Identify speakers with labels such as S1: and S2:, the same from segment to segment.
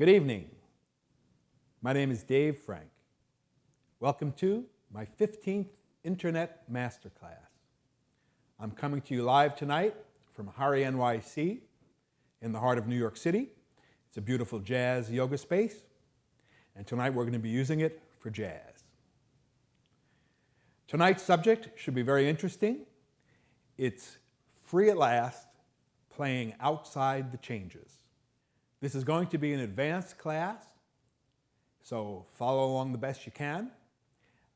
S1: Good evening. My name is Dave Frank. Welcome to my 15th Internet Masterclass. I'm coming to you live tonight from Hari NYC in the heart of New York City. It's a beautiful jazz yoga space, and tonight we're going to be using it for jazz. Tonight's subject should be very interesting. It's free at last, playing outside the changes. This is going to be an advanced class, so follow along the best you can.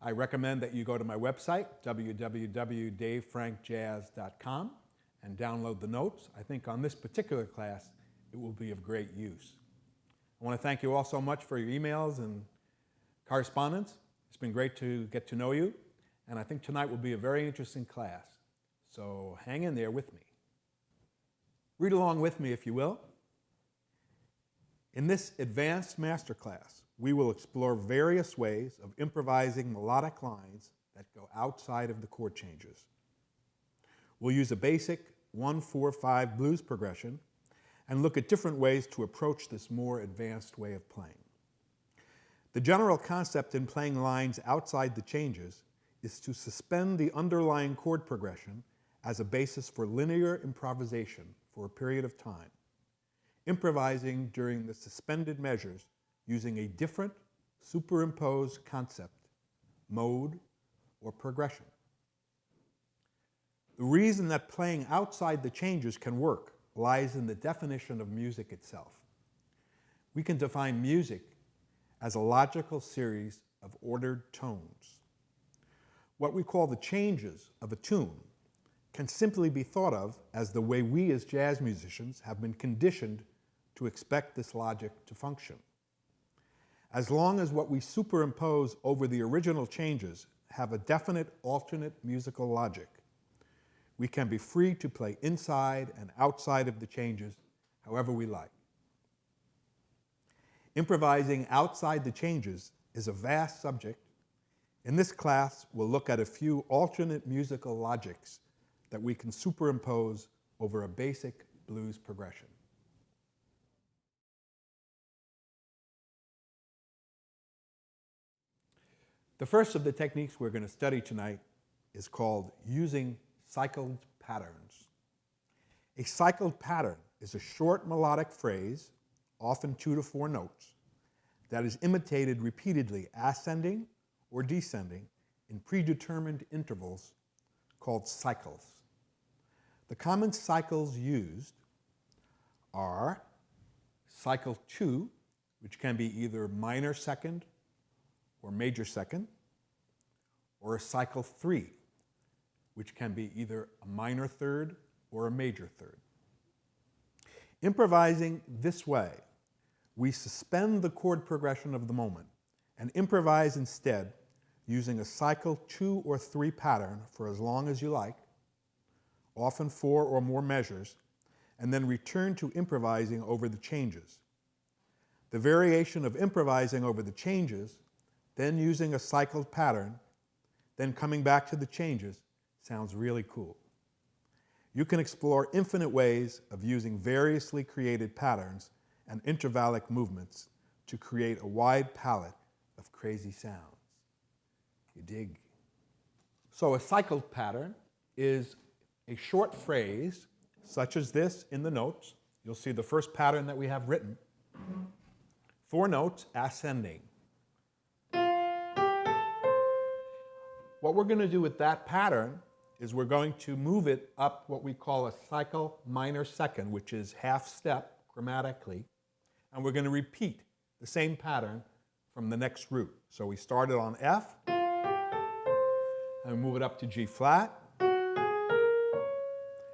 S1: I recommend that you go to my website, www.davefrankjazz.com, and download the notes. I think on this particular class, it will be of great use. I want to thank you all so much for your emails and correspondence. It's been great to get to know you, and I think tonight will be a very interesting class. So hang in there with me. Read along with me, if you will. In this advanced masterclass, we will explore various ways of improvising melodic lines that go outside of the chord changes. We'll use a basic 1-4-5 blues progression and look at different ways to approach this more advanced way of playing. The general concept in playing lines outside the changes is to suspend the underlying chord progression as a basis for linear improvisation for a period of time, improvising during the suspended measures using a different superimposed concept, mode, or progression. The reason that playing outside the changes can work lies in the definition of music itself. We can define music as a logical series of ordered tones. What we call the changes of a tune can simply be thought of as the way we as jazz musicians have been conditioned to expect this logic to function. As long as what we superimpose over the original changes have a definite alternate musical logic, we can be free to play inside and outside of the changes however we like. Improvising outside the changes is a vast subject. In this class, we'll look at a few alternate musical logics that we can superimpose over a basic blues progression. The first of the techniques we're going to study tonight is called using cycled patterns. A cycled pattern is a short melodic phrase, often 2 to 4 notes, that is imitated repeatedly ascending or descending in predetermined intervals called cycles. The common cycles used are cycle 2, which can be either minor second or major second, or a cycle 3, which can be either a minor third or a major third. Improvising this way, we suspend the chord progression of the moment and improvise instead using a cycle 2 or 3 pattern for as long as you like, often 4 or more measures, and then return to improvising over the changes. The variation of improvising over the changes, then using a cycled pattern, then coming back to the changes, sounds really cool. You can explore infinite ways of using variously created patterns and intervallic movements to create a wide palette of crazy sounds. You dig? So a cycled pattern is a short phrase, such as this in the notes. You'll see the first pattern that we have written. 4 notes, ascending. What we're going to do with that pattern is we're going to move it up what we call a cycle minor second, which is half step grammatically, and we're going to repeat the same pattern from the next root. So we started on F, and we move it up to G flat,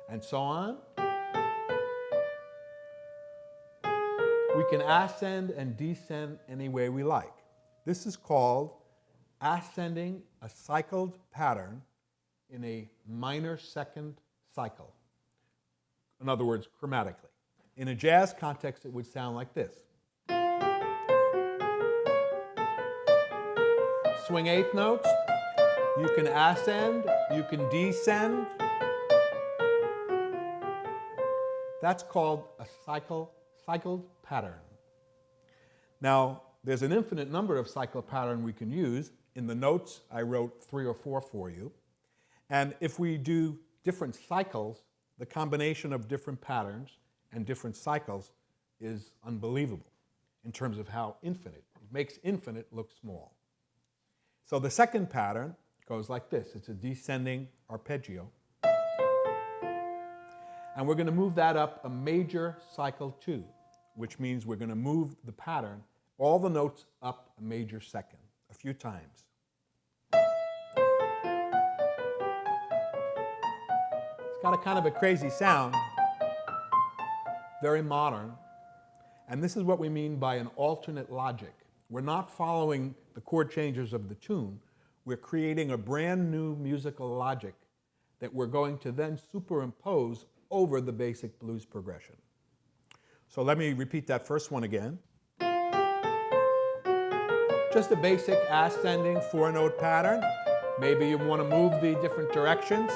S1: and so on. We can ascend and descend any way we like. This is called ascending a cycled pattern in a minor second cycle. In other words, chromatically. In a jazz context, it would sound like this. Swing eighth notes. You can ascend, you can descend. That's called a cycled pattern. Now, there's an infinite number of cycle patterns we can use. In the notes, I wrote 3 or 4 for you. And if we do different cycles, the combination of different patterns and different cycles is unbelievable in terms of how infinite. It makes infinite look small. So the second pattern goes like this. It's a descending arpeggio. And we're going to move that up a major cycle 2, which means we're going to move the pattern, all the notes up a major second, a few times. It's got a kind of a crazy sound, very modern. And this is what we mean by an alternate logic. We're not following the chord changes of the tune. We're creating a brand new musical logic that we're going to then superimpose over the basic blues progression. So let me repeat that first one again. Just a basic ascending 4-note pattern. Maybe you want to move the different directions.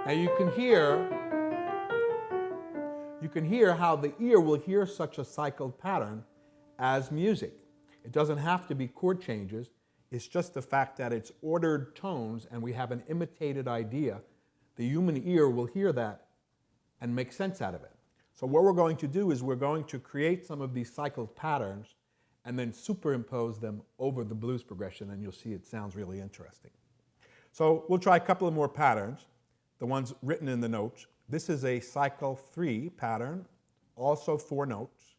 S1: Now you can hear how the ear will hear such a cycled pattern as music. It doesn't have to be chord changes. It's just the fact that it's ordered tones and we have an imitated idea. The human ear will hear that and make sense out of it. So what we're going to do is we're going to create some of these cycled patterns and then superimpose them over the blues progression, and you'll see it sounds really interesting. So we'll try a couple of more patterns, the ones written in the notes. This is a cycle 3 pattern, also 4 notes.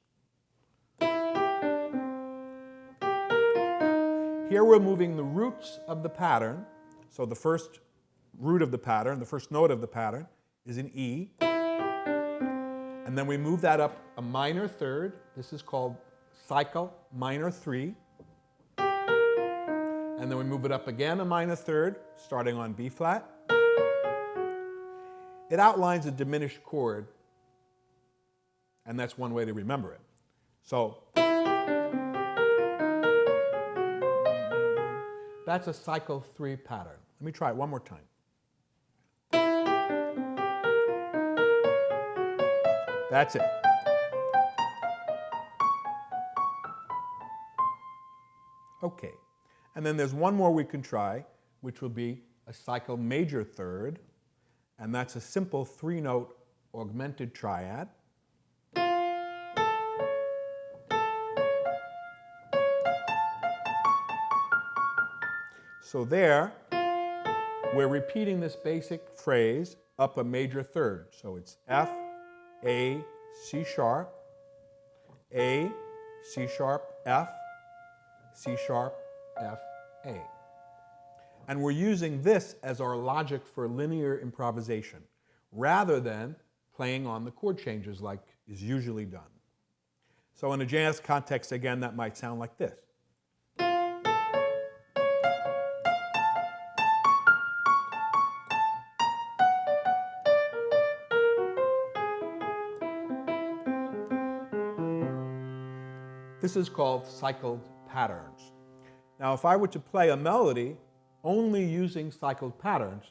S1: Here we're moving the roots of the pattern. So the first root of the pattern, the first note of the pattern, is an E. And then we move that up a minor third. This is called cycle minor 3. And then we move it up again a minor third, starting on B flat. It outlines a diminished chord, and that's one way to remember it. So that's a cycle 3 pattern. Let me try it one more time. That's it. Okay. And then there's one more we can try, which will be a cycle major third, and that's a simple 3-note augmented triad. So there, we're repeating this basic phrase up a major third. So it's F, A, C sharp, A, C sharp, F, C sharp, F, A. And we're using this as our logic for linear improvisation, rather than playing on the chord changes like is usually done. So in a jazz context, again, that might sound like this. This is called cycled patterns. Now, if I were to play a melody only using cycled patterns,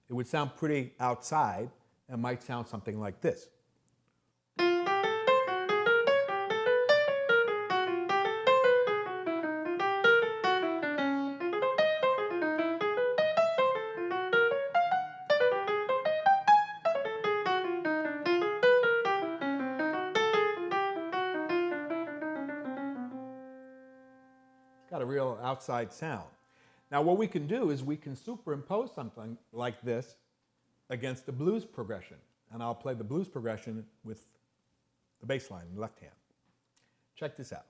S1: it would sound pretty outside and might sound something like this. Got a real outside sound. Now what we can do is we can superimpose something like this against the blues progression. And I'll play the blues progression with the bass line in the left hand. Check this out.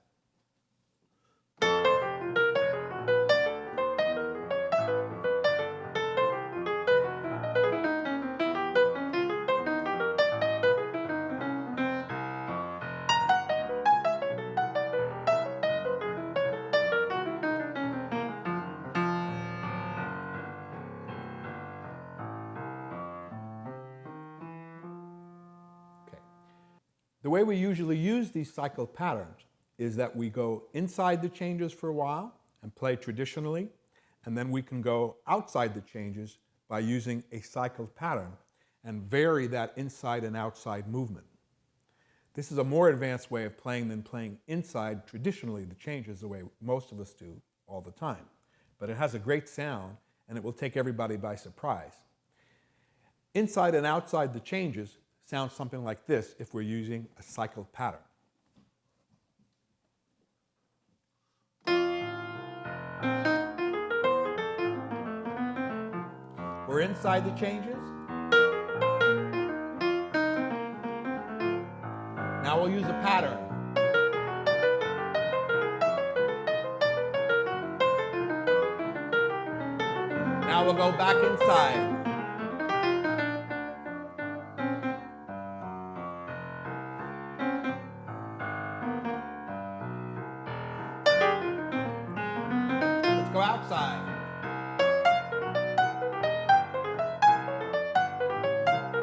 S1: The way we usually use these cycled patterns is that we go inside the changes for a while and play traditionally, and then we can go outside the changes by using a cycled pattern and vary that inside and outside movement. This is a more advanced way of playing than playing inside traditionally the changes the way most of us do all the time. But it has a great sound and it will take everybody by surprise. Inside and outside the changes sounds something like this if we're using a cycled pattern. We're inside the changes. Now we'll use a pattern. Now we'll go back inside. Let's go outside.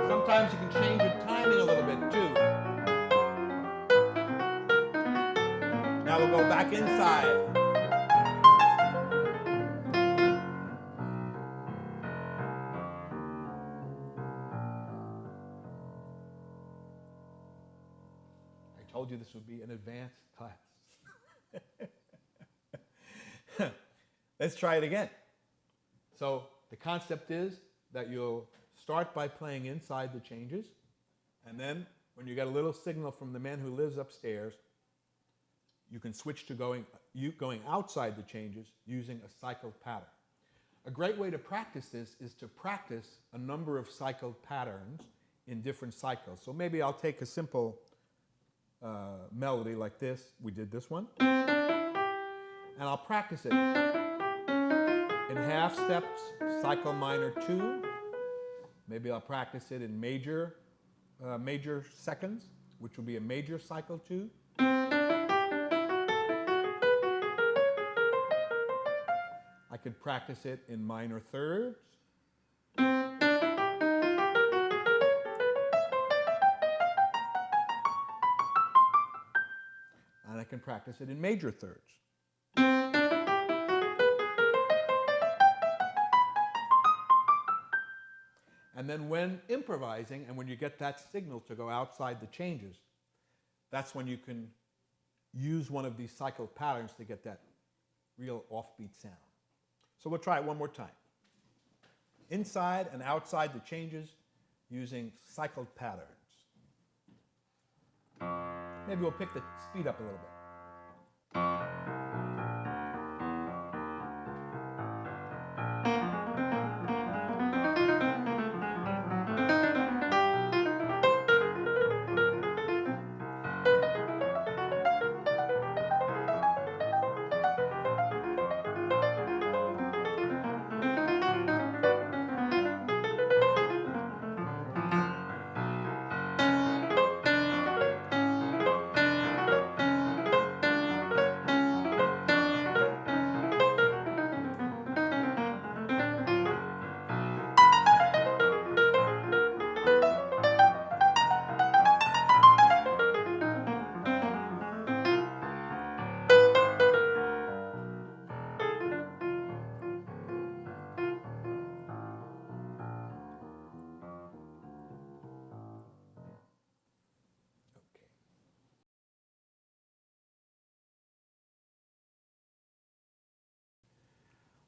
S1: Sometimes you can change your timing a little bit too. Now we'll go back inside. I told you this would be an advanced class. Let's try it again. So the concept is that you'll start by playing inside the changes, and then when you get a little signal from the man who lives upstairs, you can switch to going outside the changes using a cycled pattern. A great way to practice this is to practice a number of cycled patterns in different cycles. So maybe I'll take a simple melody like this. We did this one. And I'll practice it in half steps, cycle minor 2. Maybe I'll practice it in major seconds, which will be a major cycle 2. I could practice it in minor thirds. And I can practice it in major thirds. And then when improvising, and when you get that signal to go outside the changes, that's when you can use one of these cycled patterns to get that real offbeat sound. So we'll try it one more time. Inside and outside the changes using cycled patterns. Maybe we'll pick the speed up a little bit.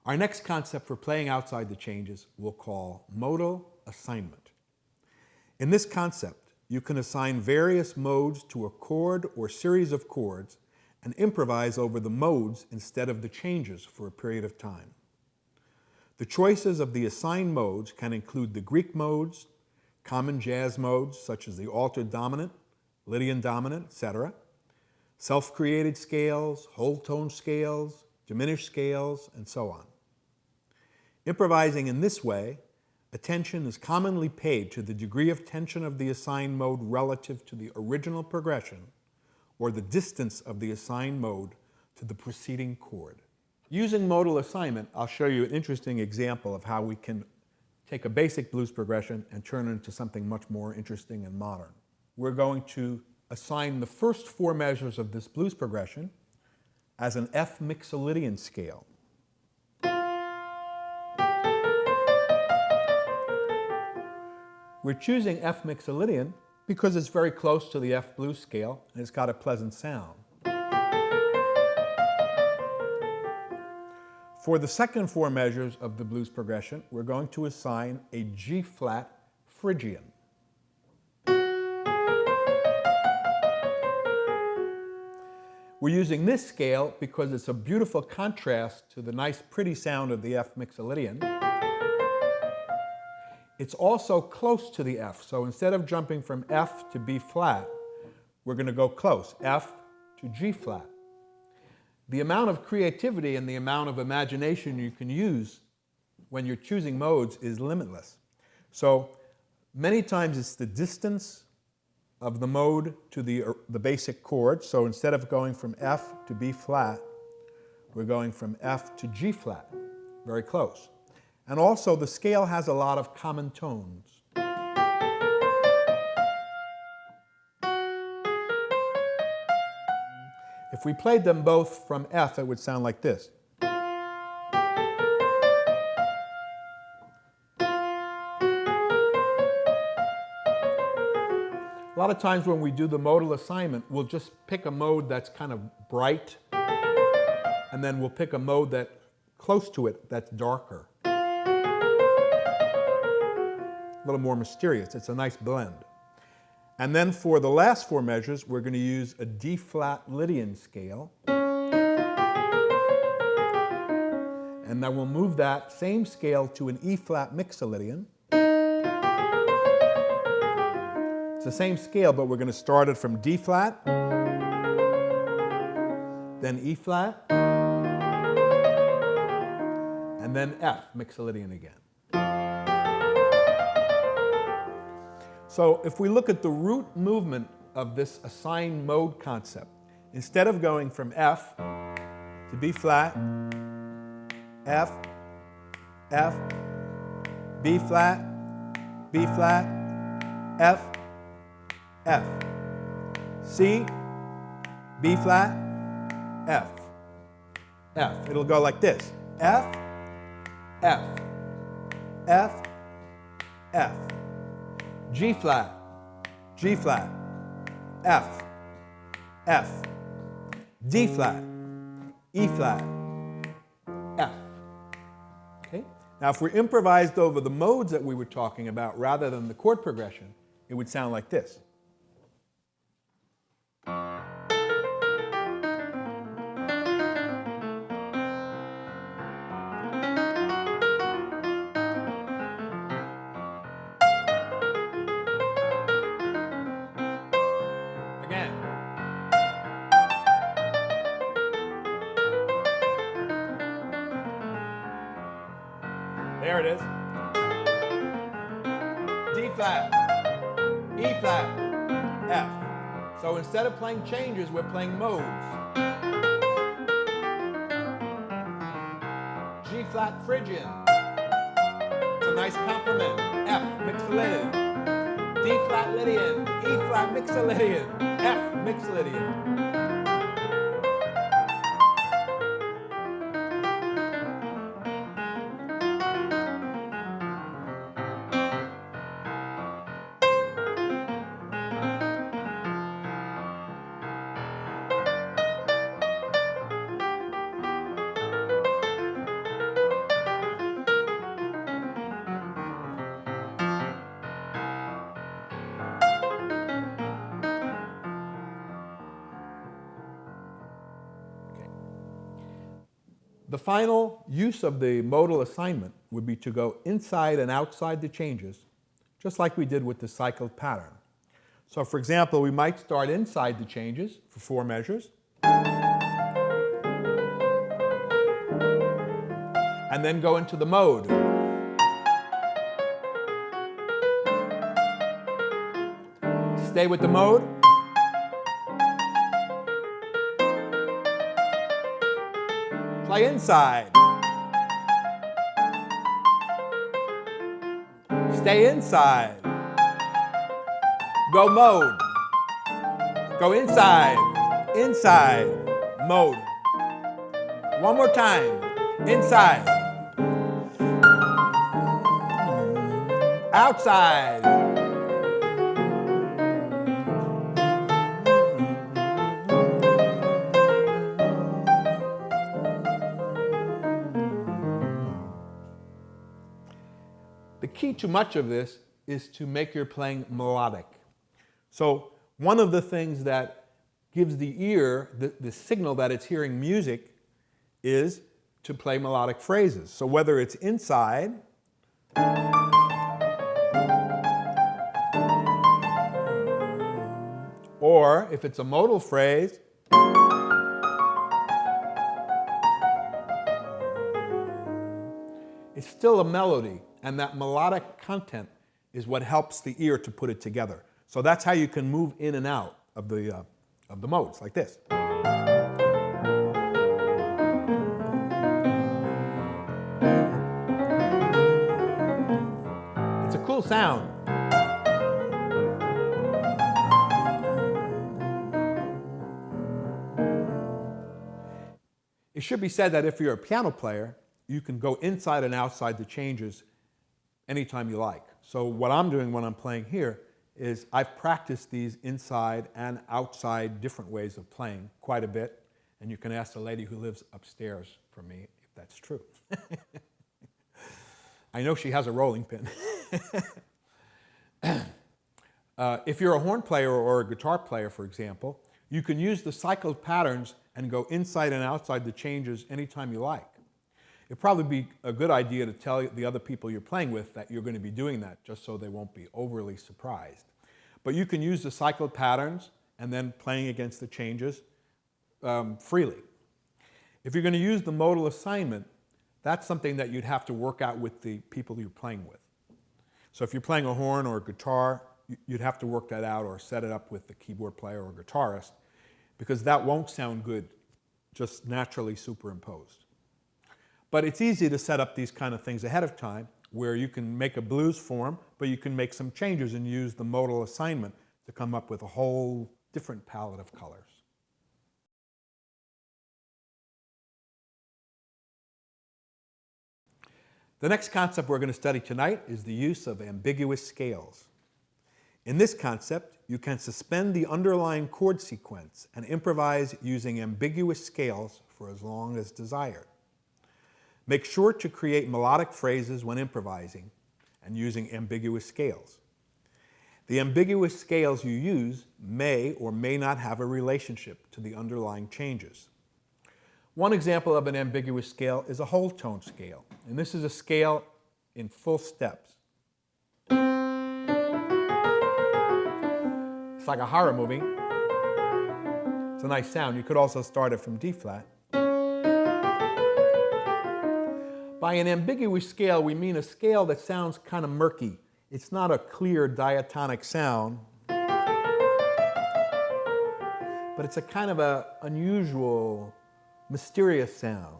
S1: Our next concept for playing outside the changes we'll call modal assignment. In this concept, you can assign various modes to a chord or series of chords and improvise over the modes instead of the changes for a period of time. The choices of the assigned modes can include the Greek modes, common jazz modes such as the altered dominant, Lydian dominant, etc., self-created scales, whole tone scales, diminished scales, and so on. Improvising in this way, attention is commonly paid to the degree of tension of the assigned mode relative to the original progression, or the distance of the assigned mode to the preceding chord. Using modal assignment, I'll show you an interesting example of how we can take a basic blues progression and turn it into something much more interesting and modern. We're going to assign the first 4 measures of this blues progression as an F mixolydian scale. We're choosing F mixolydian because it's very close to the F blues scale and it's got a pleasant sound. For the second four measures of the blues progression, we're going to assign a G-flat Phrygian. We're using this scale because it's a beautiful contrast to the nice pretty sound of the F mixolydian. It's also close to the F, so instead of jumping from F to B flat, we're going to go close, F to G flat. The amount of creativity and the amount of imagination you can use when you're choosing modes is limitless. So many times it's the distance of the mode to the basic chord. So instead of going from F to B flat, we're going from F to G flat, very close. And also the scale has a lot of common tones. If we played them both from F, it would sound like this. A lot of times when we do the modal assignment, we'll just pick a mode that's kind of bright, and then we'll pick a mode that's close to it that's darker. A little more mysterious. It's a nice blend. And then for the last four measures, we're going to use a D-flat Lydian scale. And then we'll move that same scale to an E-flat mixolydian. It's the same scale, but we're going to start it from D-flat, then E-flat, and then F mixolydian again. So if we look at the root movement of this assigned mode concept, instead of going from F to B flat, F, F, B flat, B flat, F, F, C, B flat, F, F. It'll go like this. F, F, F, F. G flat, G flat, F, F, D flat, E flat, F. Okay? Now if we improvised over the modes that we were talking about rather than the chord progression, it would sound like this. There it is. D flat, E flat, F. So instead of playing changes, we're playing modes. G flat Phrygian. It's a nice compliment. F mixolydian. D flat Lydian. E flat mixolydian. F mixolydian. The final use of the modal assignment would be to go inside and outside the changes, just like we did with the cycled pattern. So for example, we might start inside the changes for four measures, and then go into the mode. Stay with the mode. Play inside. Stay inside. Go mode. Go inside. Inside. Mode. One more time. Inside. Outside. The key to much of this is to make your playing melodic. So one of the things that gives the ear the signal that it's hearing music is to play melodic phrases. So whether it's inside, or if it's a modal phrase, it's still a melody, and that melodic content is what helps the ear to put it together. So that's how you can move in and out of the modes, like this. It's a cool sound. It should be said that if you're a piano player, you can go inside and outside the changes anytime you like. So what I'm doing when I'm playing here is I've practiced these inside and outside different ways of playing quite a bit. And you can ask the lady who lives upstairs for me if that's true. I know she has a rolling pin. If you're a horn player or a guitar player, for example, you can use the cycled patterns and go inside and outside the changes anytime you like. It'd probably be a good idea to tell the other people you're playing with that you're going to be doing that, just so they won't be overly surprised. But you can use the cycled patterns and then playing against the changes freely. If you're going to use the modal assignment, that's something that you'd have to work out with the people you're playing with. So if you're playing a horn or a guitar, you'd have to work that out or set it up with the keyboard player or guitarist, because that won't sound good just naturally superimposed. But it's easy to set up these kind of things ahead of time, where you can make a blues form, but you can make some changes and use the modal assignment to come up with a whole different palette of colors. The next concept we're going to study tonight is the use of ambiguous scales. In this concept, you can suspend the underlying chord sequence and improvise using ambiguous scales for as long as desired. Make sure to create melodic phrases when improvising and using ambiguous scales. The ambiguous scales you use may or may not have a relationship to the underlying changes. One example of an ambiguous scale is a whole tone scale, and this is a scale in full steps. It's like a horror movie. It's a nice sound. You could also start it from D flat. By an ambiguous scale, we mean a scale that sounds kind of murky. It's not a clear diatonic sound, but it's a kind of an unusual, mysterious sound.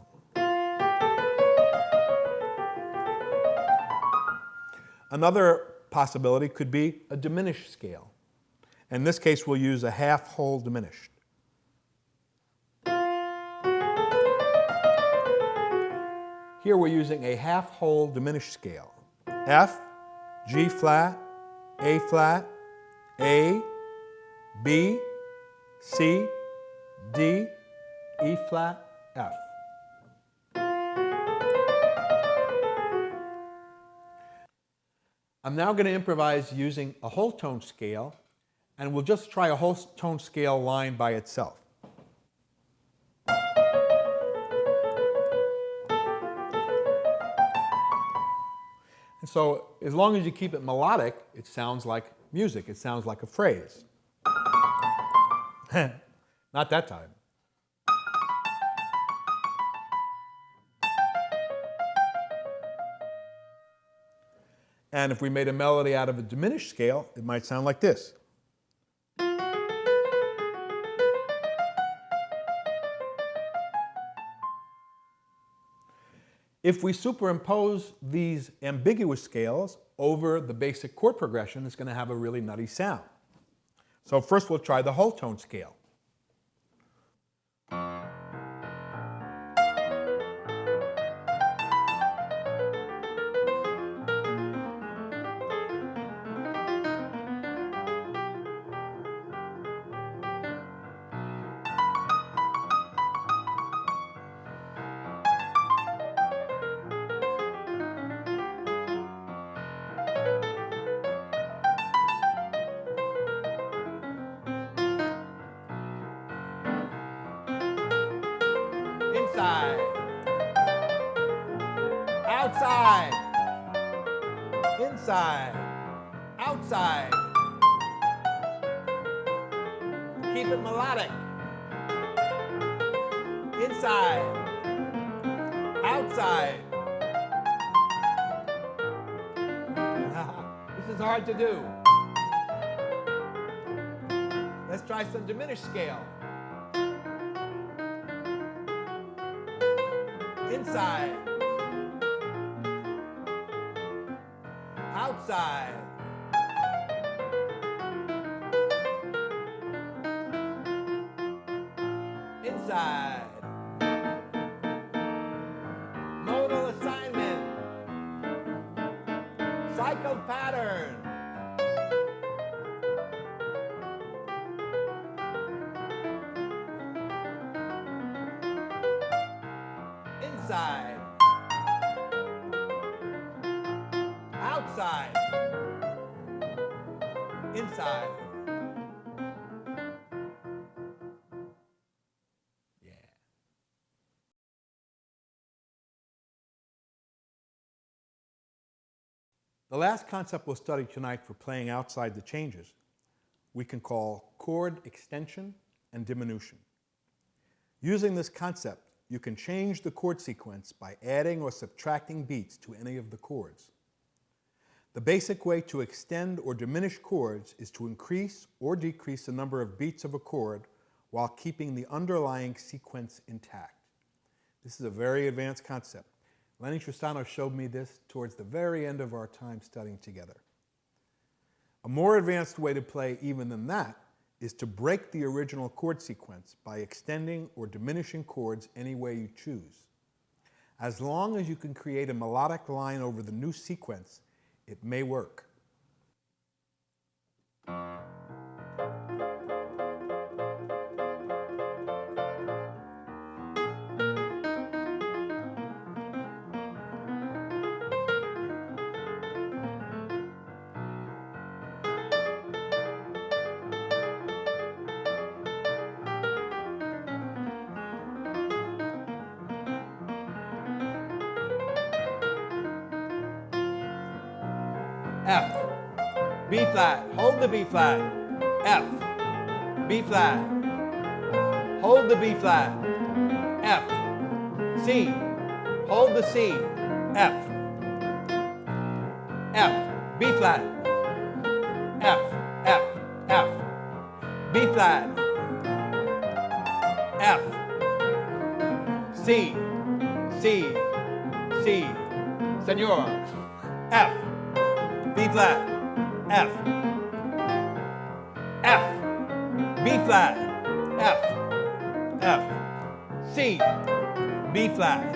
S1: Another possibility could be a diminished scale. In this case, we'll use a half-whole diminished. Here we're using a half-whole diminished scale. F, G flat, A flat, A, B, C, D, E flat, F. I'm now going to improvise using a whole tone scale, and we'll just try a whole tone scale line by itself. And so as long as you keep it melodic, it sounds like music. It sounds like a phrase. Not that time. And if we made a melody out of a diminished scale, it might sound like this. If we superimpose these ambiguous scales over the basic chord progression, it's going to have a really nutty sound. So first we'll try the whole tone scale. outside, inside, outside. Keep it melodic. Inside, outside. This is hard to do. Let's try some diminished scale. Inside, outside. Inside. Modal assignment. Cycled pattern. Inside. Outside. Inside. Yeah. The last concept we'll study tonight for playing outside the changes we can call chord extension and diminution. Using this concept, you can change the chord sequence by adding or subtracting beats to any of the chords. The basic way to extend or diminish chords is to increase or decrease the number of beats of a chord while keeping the underlying sequence intact. This is a very advanced concept. Lenny Tristano showed me this towards the very end of our time studying together. A more advanced way to play even than that is to break the original chord sequence by extending or diminishing chords any way you choose. As long as you can create a melodic line over the new sequence, it may work. F, B flat, hold the B flat, F, B flat, hold the B flat, F, C, hold the C, F, F, B flat, F, F, F, B flat, F, C, C, C, Senor, F, B flat, F, F, B flat, F, F, C, B flat.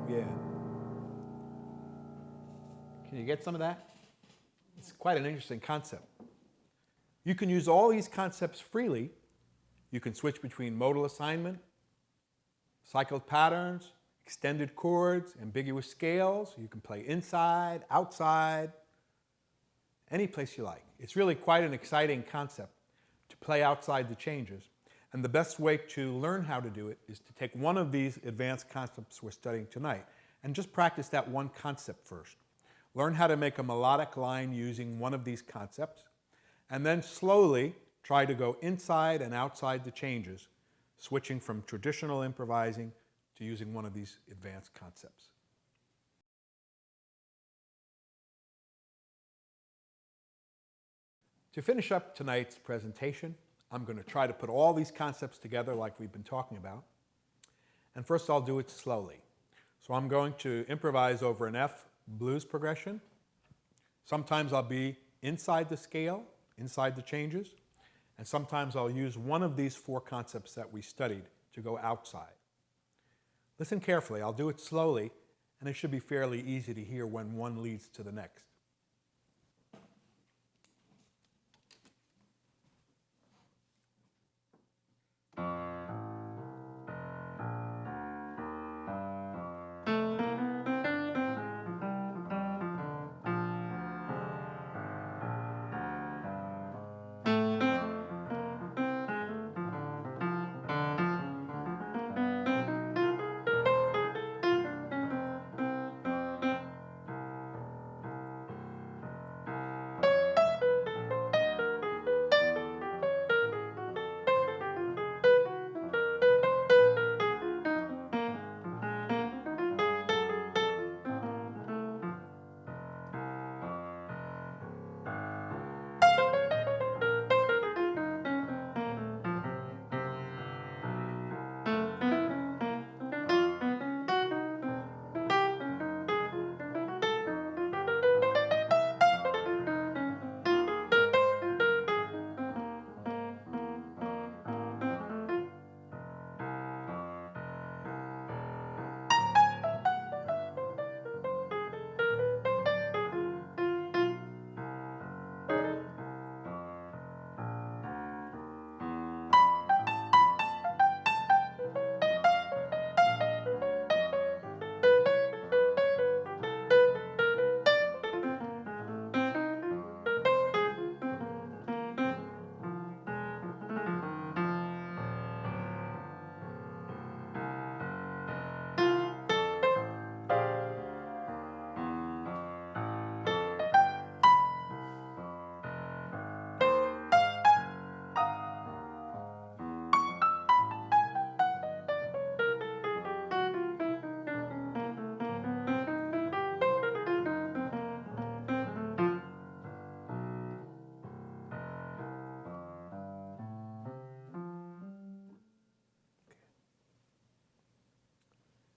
S1: Yeah. Can you get some of that? It's quite an interesting concept. You can use all these concepts freely. You can switch between modal assignment, cycled patterns, extended chords, ambiguous scales. You can play inside, outside, any place you like. It's really quite an exciting concept to play outside the changes. And the best way to learn how to do it is to take one of these advanced concepts we're studying tonight and just practice that one concept first. Learn how to make a melodic line using one of these concepts, and then slowly try to go inside and outside the changes, switching from traditional improvising to using one of these advanced concepts. To finish up tonight's presentation, I'm going to try to put all these concepts together like we've been talking about. And first I'll do it slowly. So I'm going to improvise over an F blues progression. Sometimes I'll be inside the scale, inside the changes. And sometimes I'll use one of these four concepts that we studied to go outside. Listen carefully. I'll do it slowly, and it should be fairly easy to hear when one leads to the next.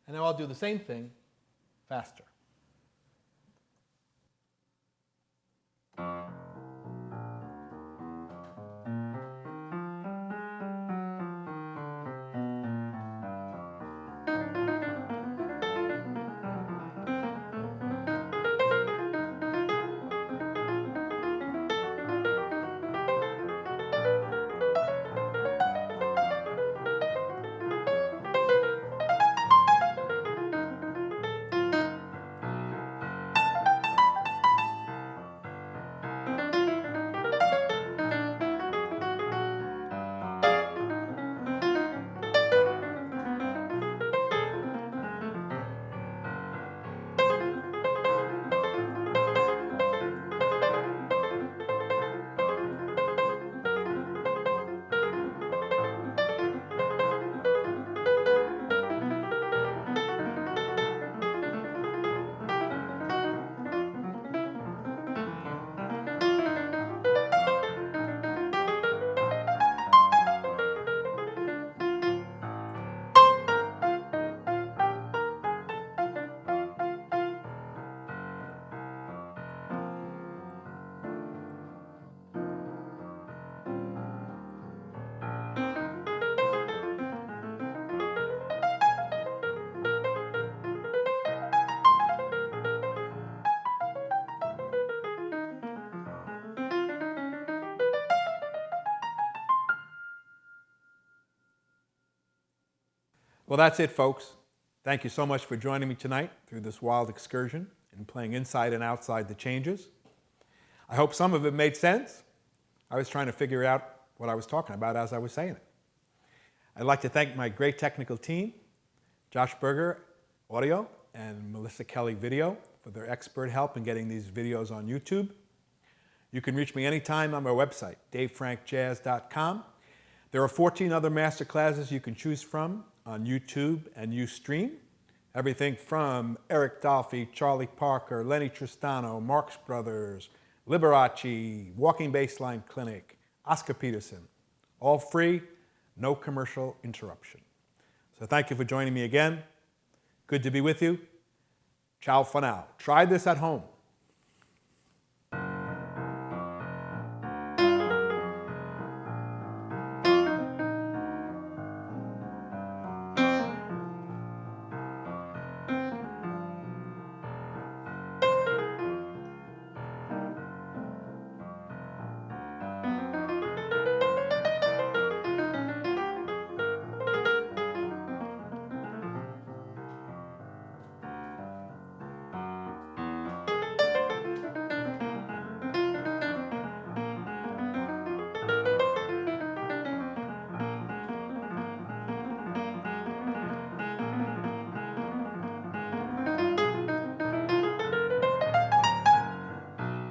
S1: And now I'll do the same thing faster. Well, that's it, folks. Thank you so much for joining me tonight through this wild excursion in playing inside and outside the changes. I hope some of it made sense. I was trying to figure out what I was talking about as I was saying it. I'd like to thank my great technical team, Josh Berger, audio, and Melissa Kelly, video, for their expert help in getting these videos on YouTube. You can reach me anytime on my website, davefrankjazz.com. There are 14 other master classes you can choose from on YouTube and Ustream. Everything from Eric Dolphy, Charlie Parker, Lenny Tristano, Marx Brothers, Liberace, Walking Bassline Clinic, Oscar Peterson. All free, no commercial interruption. So thank you for joining me again. Good to be with you. Ciao for now. Try this at home.